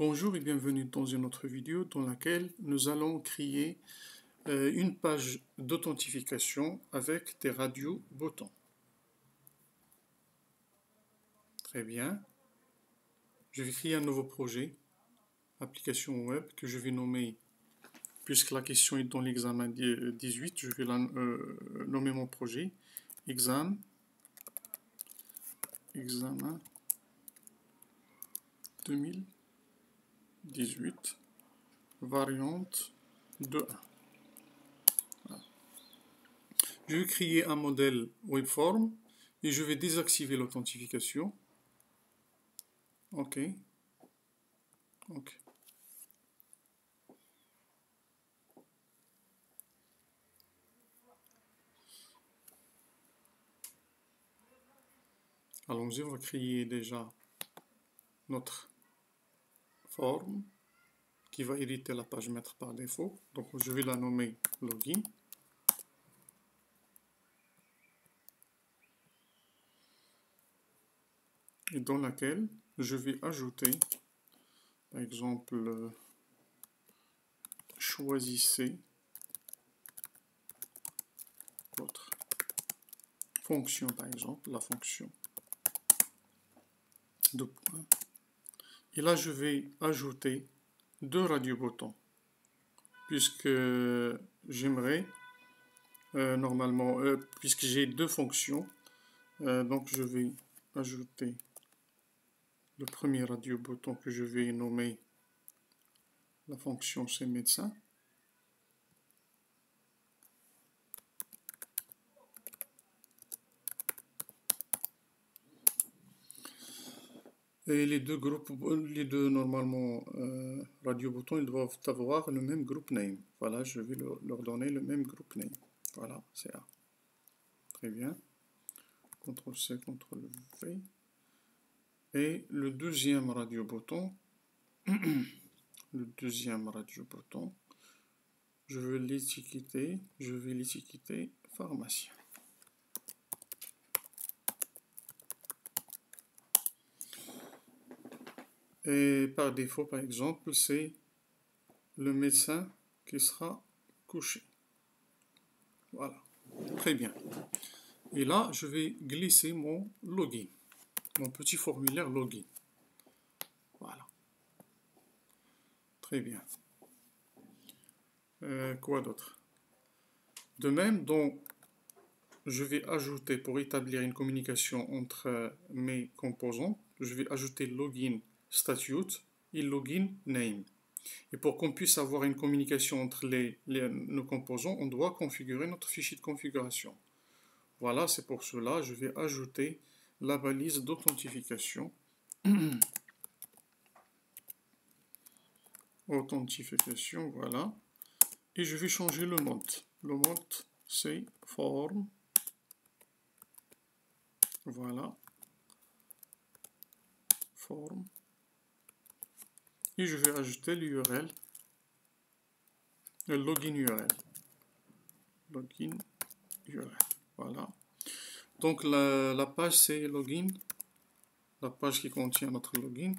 Bonjour et bienvenue dans une autre vidéo dans laquelle nous allons créer une page d'authentification avec des radios boutons. Très bien. Je vais créer un nouveau projet, application web, que je vais nommer, puisque la question est dans l'examen 18, je vais nommer mon projet examen 2018, variante 2.1. Je vais créer un modèle webform et je vais désactiver l'authentification. OK. Allons-y, on va créer déjà notre forme qui va hériter la page maître par défaut. Donc je vais la nommer login. Et dans laquelle je vais ajouter, par exemple, choisissez votre fonction, par exemple, la fonction de point. Et là, je vais ajouter deux radio-boutons, puisque j'aimerais, normalement, puisque j'ai deux fonctions, donc je vais ajouter le premier radio-bouton que je vais nommer la fonction c'est médecin. Et les deux normalement radio-boutons, ils doivent avoir le même group name. Voilà, je vais leur donner le même group name. Voilà, c'est A. Très bien. CTRL-C, CTRL-V. Et le deuxième radio-bouton, je vais l'étiqueter pharmacien. Et par défaut, par exemple, c'est le médecin qui sera couché. Voilà, très bien. Et là, je vais glisser mon login, mon petit formulaire login. Voilà. Très bien. Quoi d'autre? De même, je vais ajouter, pour établir une communication entre mes composants, je vais ajouter login statute et login name. Et pour qu'on puisse avoir une communication entre nos composants, on doit configurer notre fichier de configuration. Voilà, c'est pour cela je vais ajouter la balise d'authentification. Authentification, voilà. Et je vais changer le mode. Le mode, c'est form. Voilà. Form. Et je vais ajouter l'URL. Le login URL. Login URL. Voilà. Donc la page c'est login. La page qui contient notre login.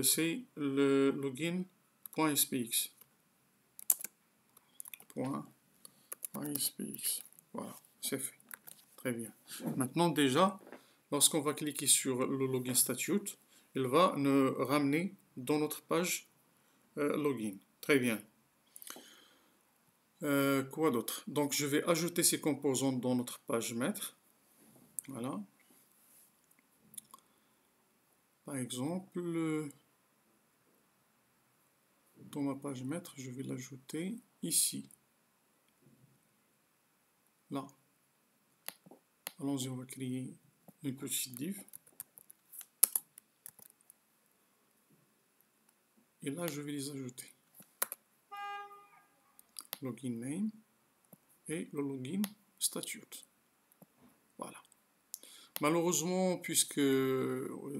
C'est le login.spx. .spx. Voilà, c'est fait. Très bien. Maintenant déjà, lorsqu'on va cliquer sur le login statute, il va nous ramener dans notre page login. Très bien. Quoi d'autre? Donc je vais ajouter ces composants dans notre page maître. Voilà. Par exemple, dans ma page maître, je vais l'ajouter ici. Là. Allons-y, on va créer une petite div. Et là, je vais les ajouter. Login name et le login statute. Voilà. Malheureusement, puisque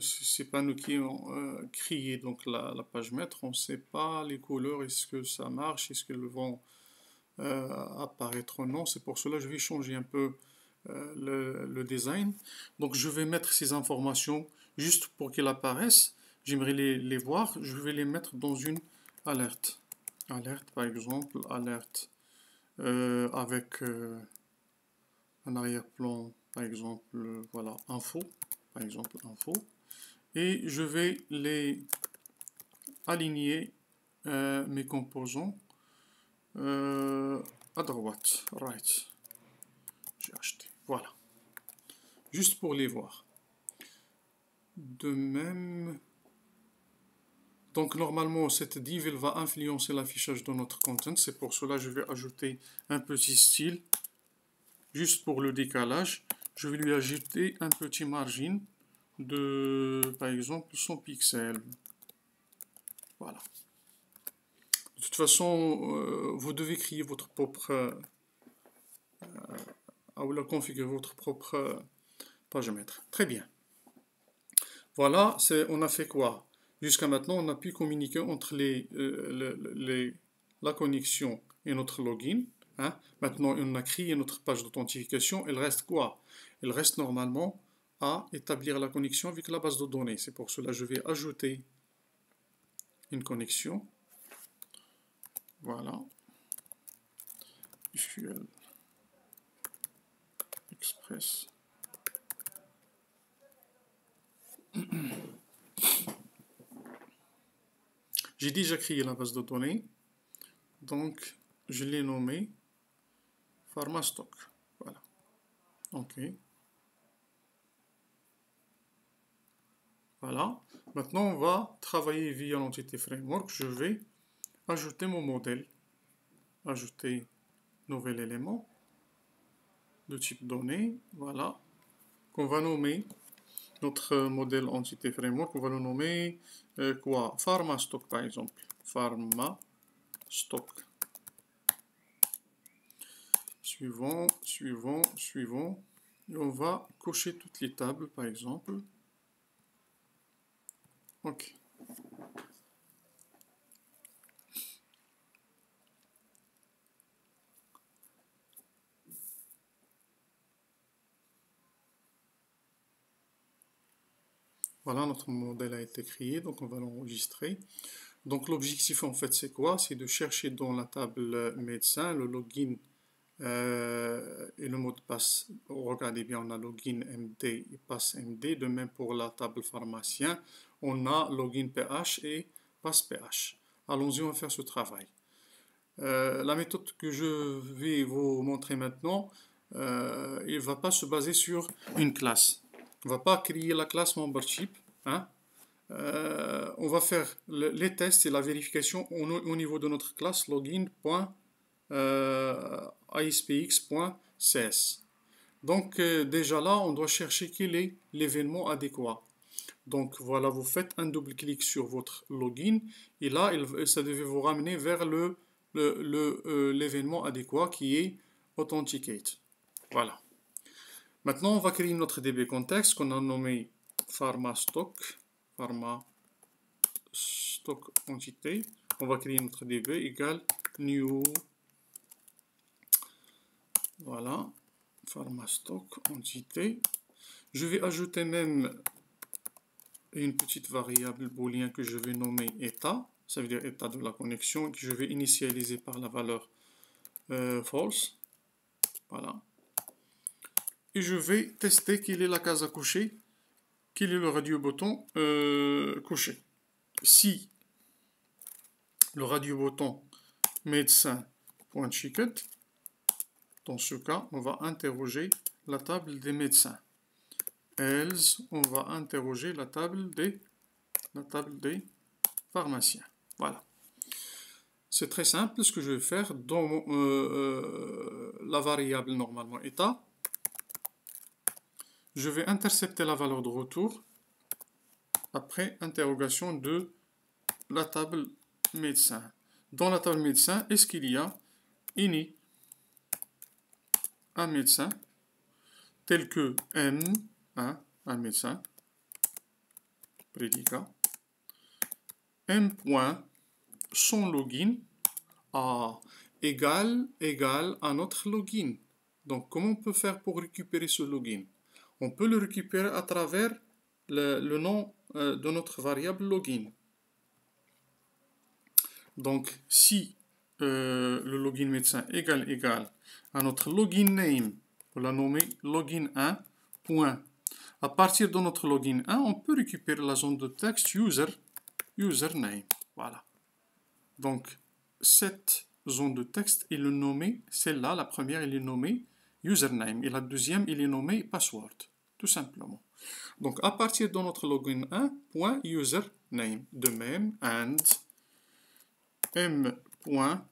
c'est pas nous qui avons créé donc la page maître, on ne sait pas les couleurs, est-ce que ça marche, est-ce qu'elles vont apparaître ou non. C'est pour cela que je vais changer un peu le design. Donc je vais mettre ces informations juste pour qu'elles apparaissent. j'aimerais les voir, je vais les mettre dans une alerte. Alerte, par exemple, alerte avec un arrière-plan, par exemple, voilà, info, par exemple, info. Et je vais les aligner, mes composants, à droite, right. J'ai acheté, voilà. Juste pour les voir. De même, donc normalement cette div elle va influencer l'affichage de notre content. C'est pour cela que je vais ajouter un petit style juste pour le décalage. Je vais lui ajouter un petit margin de par exemple 100 pixels. Voilà. De toute façon, vous devez créer votre propre ou la configurer votre propre paramètre. Très bien. Voilà, on a fait quoi? Jusqu'à maintenant, on a pu communiquer entre la connexion et notre login. Hein. Maintenant, on a créé notre page d'authentification. Il reste quoi? Il reste normalement à établir la connexion avec la base de données. C'est pour cela que je vais ajouter une connexion. Voilà. SQL Express. J'ai déjà créé la base de données. Donc, je l'ai nommé PharmaStock. Voilà. OK. Voilà. Maintenant, on va travailler via l'entité framework. Je vais ajouter mon modèle. Ajouter nouvel élément de type données. Voilà. Qu'on va nommer notre modèle entité framework. On va le nommer quoi? PharmaStock par exemple. PharmaStock. Suivant, suivant, suivant. Et on va cocher toutes les tables par exemple. Ok. Voilà, notre modèle a été créé, donc on va l'enregistrer. Donc l'objectif en fait c'est quoi? C'est de chercher dans la table médecin le login et le mot de passe. Regardez bien, on a login MD et passe MD. De même pour la table pharmacien, on a login PH et passe PH. Allons-y, on va faire ce travail. La méthode que je vais vous montrer maintenant, il ne va pas se baser sur une classe. On ne va pas créer la classe membership. Hein. On va faire les tests et la vérification au niveau de notre classe login.aspx.cs. Donc déjà là, on doit chercher quel est l'événement adéquat. Donc voilà, vous faites un double clic sur votre login et là, ça devait vous ramener vers l'événement adéquat qui est Authenticate. Voilà. Maintenant, on va créer notre DB context qu'on a nommé PharmaStock. PharmaStock entité. On va créer notre DB égale new. Voilà. PharmaStock entité. Je vais ajouter même une petite variable booléen que je vais nommer état. Ça veut dire état de la connexion que je vais initialiser par la valeur false. Voilà. Et je vais tester quelle est la case à cocher, quel est le radio bouton coché. Si le radio bouton médecin.ticket, dans ce cas, on va interroger la table des médecins. Else, on va interroger la table des pharmaciens. Voilà. C'est très simple. Ce que je vais faire dans la variable normalement état, je vais intercepter la valeur de retour après interrogation de la table médecin. Dans la table médecin, est-ce qu'il y a ini un médecin tel que M, hein, un médecin, prédicat, M point, son login égale à notre login. Donc, comment on peut faire pour récupérer ce login? On peut le récupérer à travers le nom de notre variable login. Donc, si le login médecin égale à notre login name, on l'a nommé login 1, point. À partir de notre login 1, on peut récupérer la zone de texte username. Voilà. Donc, cette zone de texte, il est nommé, celle-là, la première, il est nommé username. Et la deuxième, il est nommé password. Tout simplement. Donc, à partir de notre login 1, point username. De même, and m.password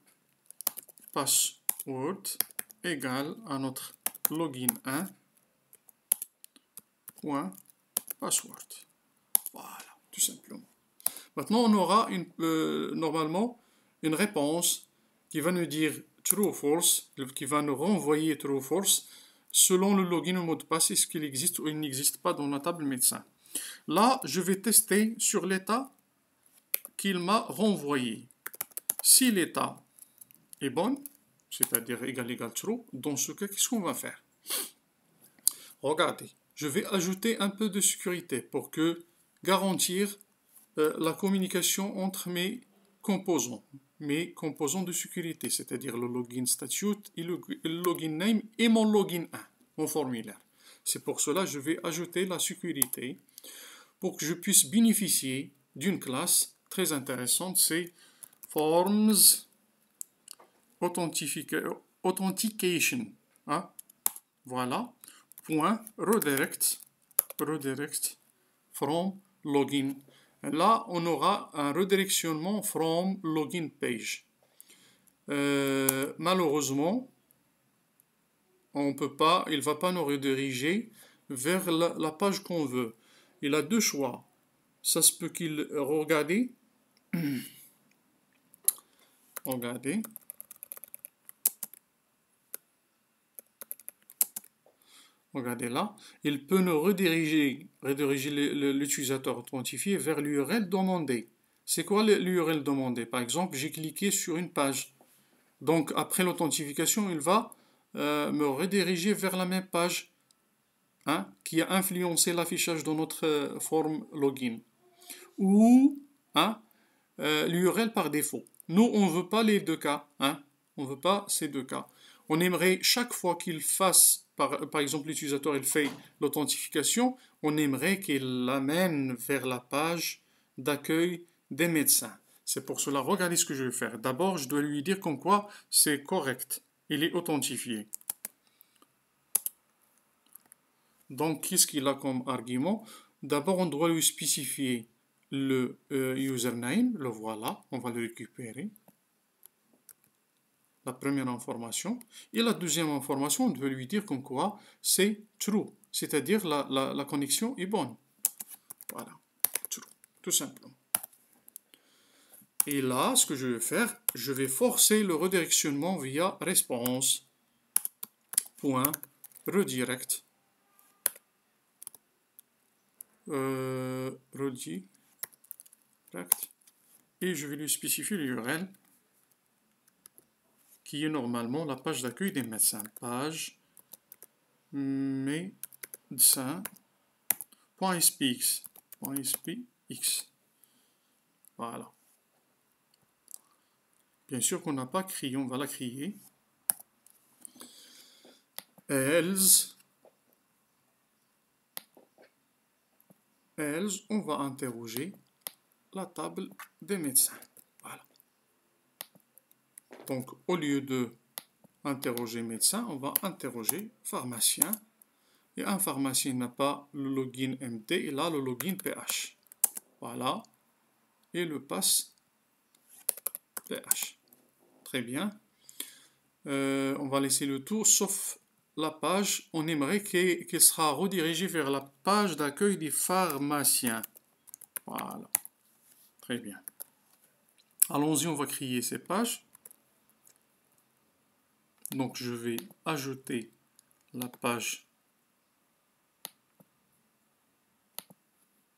égale à notre login 1, point password. Voilà, tout simplement. Maintenant, on aura normalement une réponse qui va nous dire true ou false, qui va nous renvoyer true ou false, selon le login ou mot de passe, est-ce qu'il existe ou il n'existe pas dans la table médecin. Là, je vais tester sur l'état qu'il m'a renvoyé. Si l'état est bon, c'est-à-dire égal true, dans ce cas, qu'est-ce qu'on va faire? Regardez, je vais ajouter un peu de sécurité pour garantir la communication entre mes composants de sécurité, c'est-à-dire le login statute et le login name et mon login 1, mon formulaire. C'est pour cela que je vais ajouter la sécurité pour que je puisse bénéficier d'une classe très intéressante, c'est Forms Authentication. Hein? Voilà. Point redirect from login. Là, on aura un redirectionnement from login page. Malheureusement, on peut pas, il ne va pas nous rediriger vers la page qu'on veut. Il a deux choix. Ça se peut qu'il regarde. Regardez. Regardez là, il peut nous rediriger l'utilisateur authentifié vers l'URL demandée. C'est quoi l'URL demandée? Par exemple, j'ai cliqué sur une page. Donc, après l'authentification, il va me rediriger vers la même page qui a influencé l'affichage de notre forme login. Ou l'URL par défaut. Nous, on ne veut pas les deux cas. On ne veut pas ces deux cas. On aimerait chaque fois qu'il fasse, par exemple l'utilisateur il fait l'authentification, on aimerait qu'il l'amène vers la page d'accueil des médecins. C'est pour cela, regardez ce que je vais faire. D'abord, je dois lui dire comme quoi c'est correct. Il est authentifié. Donc, qu'est-ce qu'il a comme argument? D'abord, on doit lui spécifier le username. Le voilà, on va le récupérer. La première information. Et la deuxième information, on doit lui dire comme quoi c'est true. C'est-à-dire la connexion est bonne. Voilà, true, tout simplement. Et là, ce que je vais faire, je vais forcer le redirectionnement via response. Point redirect. Redirect. Et je vais lui spécifier l'URL qui est normalement la page d'accueil des médecins. Page médecin.spx. Voilà. Bien sûr qu'on n'a pas crié, on va la crier. Else, on va interroger la table des médecins. Voilà. Donc, au lieu de interroger médecin, on va interroger pharmacien. Et un pharmacien n'a pas le login MT, il a le login PH. Voilà. Et le pass PH. Très bien. On va laisser le tour, sauf la page. On aimerait qu'elle sera redirigée vers la page d'accueil des pharmaciens. Voilà. Très bien. Allons-y, on va créer ces pages. Donc, je vais ajouter la page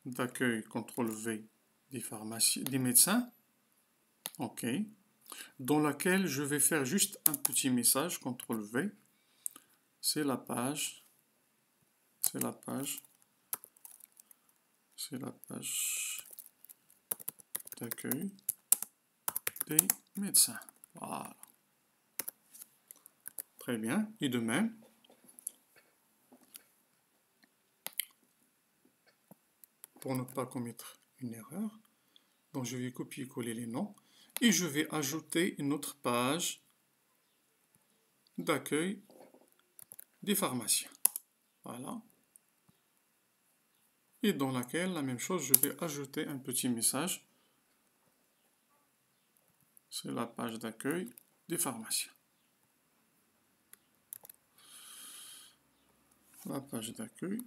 d'accueil CTRL-V des médecins. OK. Dans laquelle je vais faire juste un petit message, CTRL-V. C'est la page. C'est la page d'accueil des médecins. Voilà. Très bien. Et de même, pour ne pas commettre une erreur, donc je vais copier-coller les noms et je vais ajouter une autre page d'accueil des pharmaciens. Voilà. Et dans laquelle, la même chose, je vais ajouter un petit message. C'est la page d'accueil des pharmaciens. La page d'accueil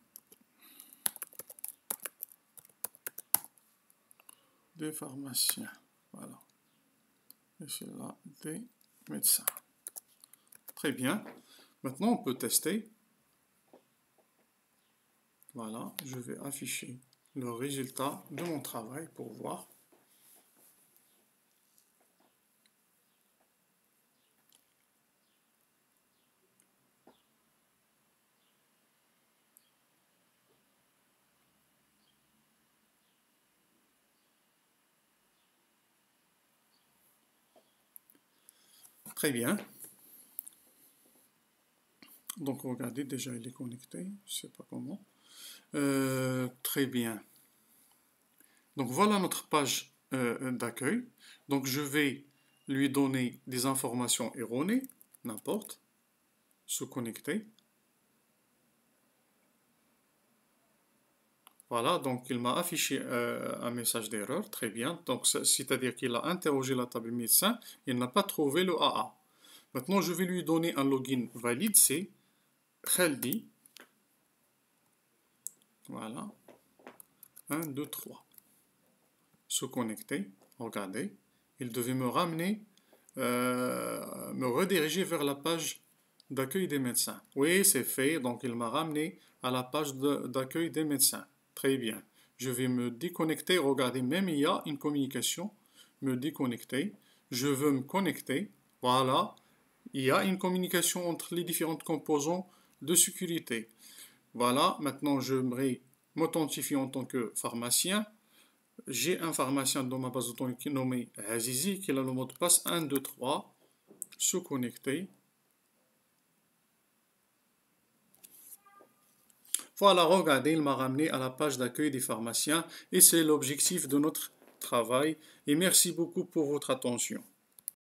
des pharmaciens. Voilà. Et c'est là des médecins. Très bien. Maintenant, on peut tester. Voilà, je vais afficher le résultat de mon travail pour voir. Très bien. Donc, regardez, déjà, il est connecté. Je ne sais pas comment. Très bien. Donc, voilà notre page d'accueil. Donc, je vais lui donner des informations erronées, n'importe, se connecter. Voilà, donc il m'a affiché un message d'erreur, très bien. Donc, c'est-à-dire qu'il a interrogé la table médecin, il n'a pas trouvé le AA. Maintenant, je vais lui donner un login valide, c'est Khaldi. Voilà. 1, 2, 3. Se connecter. Regardez. Il devait me ramener, me rediriger vers la page d'accueil des médecins. Oui, c'est fait. Donc, il m'a ramené à la page d'accueil des médecins. Très bien. Je vais me déconnecter. Regardez, même il y a une communication. Me déconnecter. Je veux me connecter. Voilà. Il y a une communication entre les différentes composants de sécurité. Voilà, maintenant j'aimerais m'authentifier en tant que pharmacien. J'ai un pharmacien dans ma base de données nommé Azizi qui a le mot de passe 1, 2, 3. Se connecter. Voilà, regardez, il m'a ramené à la page d'accueil des pharmaciens et c'est l'objectif de notre travail. Et merci beaucoup pour votre attention.